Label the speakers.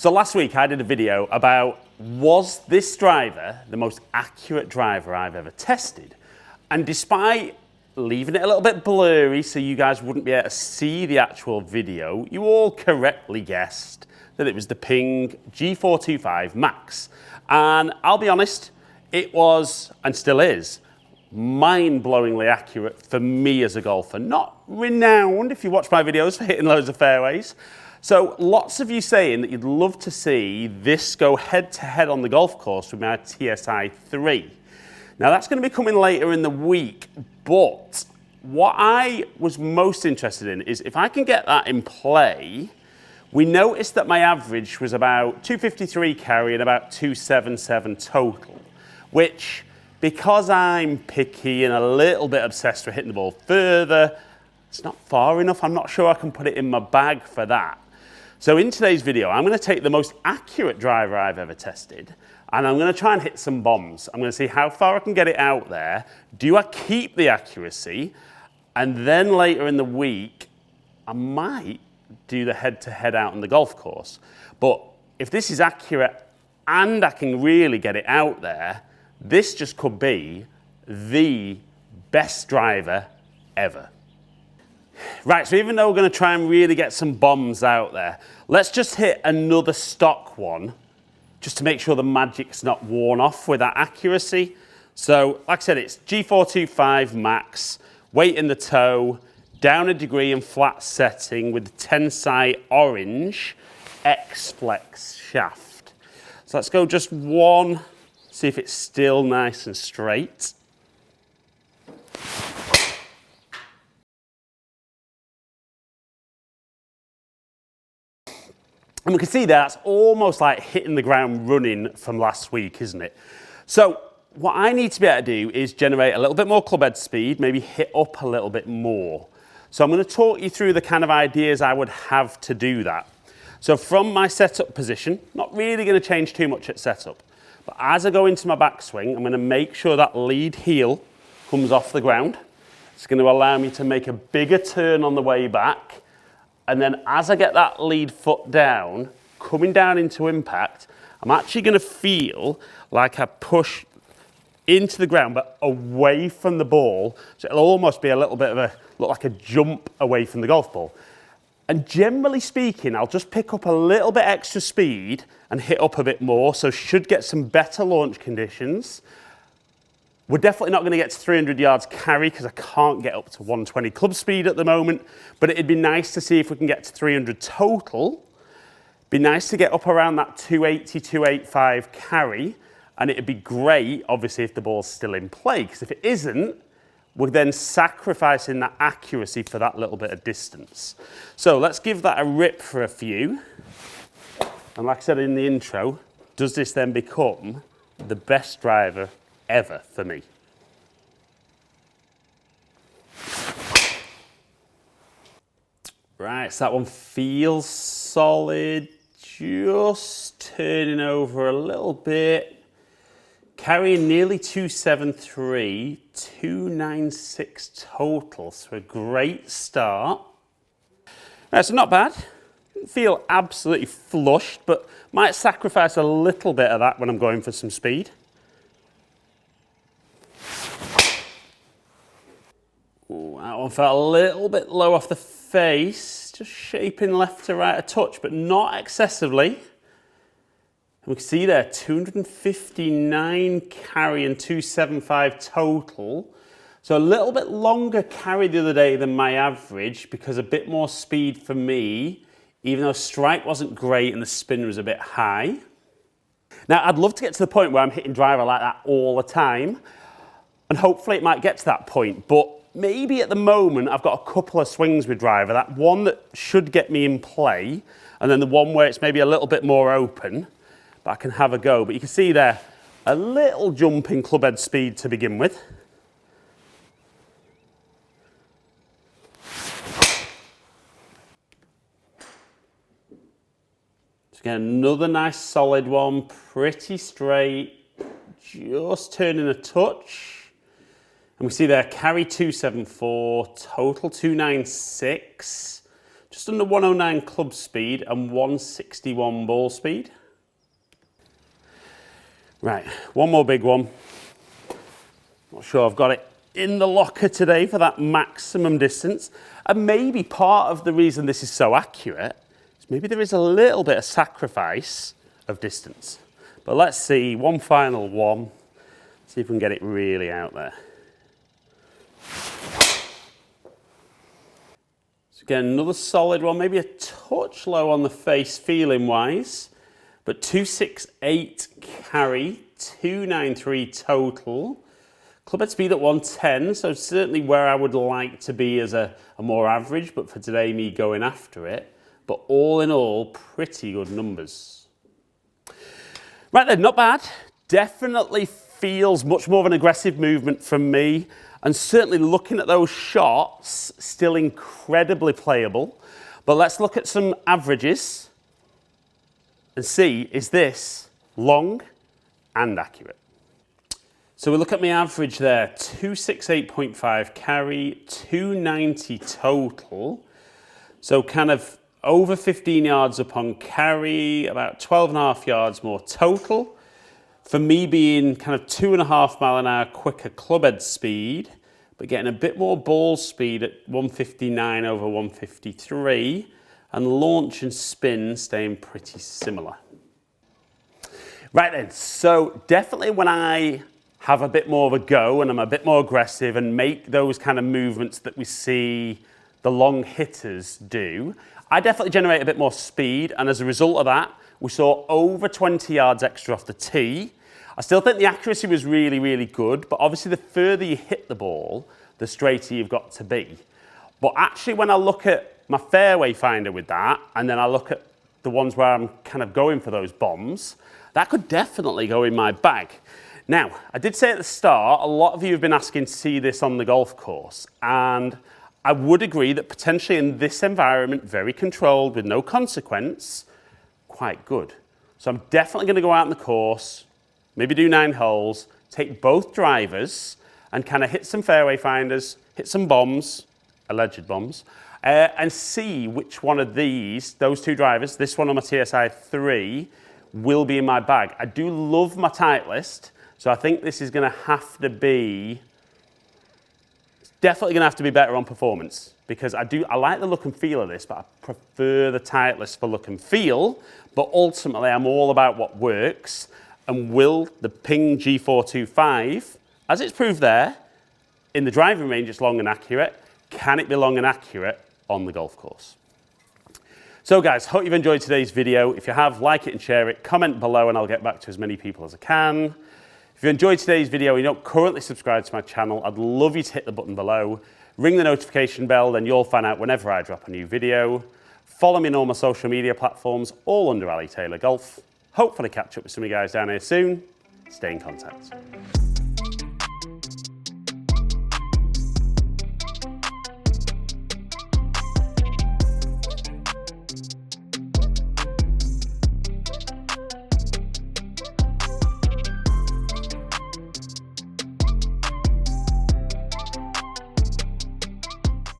Speaker 1: So last week I did a video about, was this driver the most accurate driver I've ever tested? And despite leaving it a little bit blurry so you guys wouldn't be able to see the actual video, you all correctly guessed that it was the Ping G425 Max. And I'll be honest, it was, and still is, mind-blowingly accurate for me as a golfer. Not renowned, if you watch my videos, for hitting loads of fairways. So lots of you saying that you'd love to see this go head-to-head on the golf course with my TSI 3. Now that's going to be coming later in the week, but what I was most interested in is if I can get that in play. We noticed that my average was about 253 carry and about 277 total, which, because I'm picky and a little bit obsessed with hitting the ball further, it's not far enough. I'm not sure I can put it in my bag for that. So in today's video, I'm going to take the most accurate driver I've ever tested, and I'm going to try and hit some bombs. I'm going to see how far I can get it out there. Do I keep the accuracy? And then later in the week, I might do the head-to-head out on the golf course. But if this is accurate and I can really get it out there, this just could be the best driver ever. Right, so even though we're going to try and really get some bombs out there, let's just hit another stock one just to make sure the magic's not worn off with that accuracy. So, like I said, it's G425 Max, weight in the toe, down a degree and flat setting with the Tensai orange X-Flex shaft. So let's go just one, see if it's still nice and straight. And we can see that's almost like hitting the ground running from last week, isn't it? So what I need to be able to do is generate a little bit more club head speed, maybe hit up a little bit more. So I'm going to talk you through the kind of ideas I would have to do that. So from my setup position, not really going to change too much at setup, but as I go into my backswing, I'm going to make sure that lead heel comes off the ground. It's going to allow me to make a bigger turn on the way back. And then as I get that lead foot down, coming down into impact, I'm actually going to feel like I push into the ground, but away from the ball. So it'll almost be a little bit of look like a jump away from the golf ball. And generally speaking, I'll just pick up a little bit extra speed and hit up a bit more. So should get some better launch conditions. We're definitely not going to get to 300 yards carry because I can't get up to 120 club speed at the moment, but it'd be nice to see if we can get to 300 total. Be nice to get up around that 280, 285 carry, and it'd be great, obviously, if the ball's still in play, because if it isn't, we're then sacrificing that accuracy for that little bit of distance. So let's give that a rip for a few. And like I said in the intro, does this then become the best driver ever for me? Right, so that one feels solid, just turning over a little bit. Carrying nearly 273, 296 total, so a great start. Right, so not bad. Didn't feel absolutely flushed, but might sacrifice a little bit of that when I'm going for some speed. Ooh, that one felt a little bit low off the face, just shaping left to right a touch, but not excessively. And we can see there, 259 carry and 275 total. So a little bit longer carry the other day than my average because a bit more speed for me, even though strike wasn't great and the spin was a bit high. Now, I'd love to get to the point where I'm hitting driver like that all the time. And hopefully it might get to that point, but maybe at the moment I've got a couple of swings with driver, that one that should get me in play, and then the one where it's maybe a little bit more open, but I can have a go. But you can see there, a little jump in club head speed to begin with. So again, another nice solid one, pretty straight, just turning a touch. And we see there, carry 274, total 296. Just under 109 club speed and 161 ball speed. Right, one more big one. Not sure I've got it in the locker today for that maximum distance. And maybe part of the reason this is so accurate is maybe there is a little bit of sacrifice of distance. But let's see, one final one. See if we can get it really out there. So again, another solid one, maybe a touch low on the face feeling wise, but 268 carry, 293 total. Club head speed at 110, so certainly where I would like to be as a more average, but for today, me going after it. But all in all, pretty good numbers. Right then, not bad. Definitely feels much more of an aggressive movement from me, and certainly looking at those shots, still incredibly playable. But let's look at some averages and see, is this long and accurate? So we look at my average there, 268.5 carry, 290 total. So kind of over 15 yards upon carry, about 12.5 yards more total. For me being kind of 2.5 mile an hour quicker club head speed, but getting a bit more ball speed at 159 over 153, and launch and spin staying pretty similar. Right then, so definitely when I have a bit more of a go and I'm a bit more aggressive and make those kind of movements that we see the long hitters do, I definitely generate a bit more speed, and as a result of that, we saw over 20 yards extra off the tee. I still think the accuracy was really, really good, but obviously the further you hit the ball, the straighter you've got to be. But actually when I look at my fairway finder with that, and then I look at the ones where I'm kind of going for those bombs, that could definitely go in my bag. Now, I did say at the start, a lot of you have been asking to see this on the golf course, and I would agree that potentially in this environment, very controlled with no consequence, quite good. So I'm definitely going to go out on the course, maybe do 9 holes, take both drivers and kind of hit some fairway finders, hit some bombs, alleged bombs, and see which one of these, those 2 drivers, this one on my TSI 3, will be in my bag. I do love my Titleist, so I think this is going to have to be, it's definitely going to have to be better on performance, because I like the look and feel of this, but I prefer the Titleist for look and feel. But ultimately, I'm all about what works. And will the Ping G425, as it's proved there, in the driving range, it's long and accurate. Can it be long and accurate on the golf course? So guys, hope you've enjoyed today's video. If you have, like it and share it. Comment below and I'll get back to as many people as I can. If you enjoyed today's video and you don't currently subscribe to my channel, I'd love you to hit the button below. Ring the notification bell, then you'll find out whenever I drop a new video. Follow me on all my social media platforms, all under Ali Taylor Golf. Hopefully catch up with some of you guys down here soon. Stay in contact.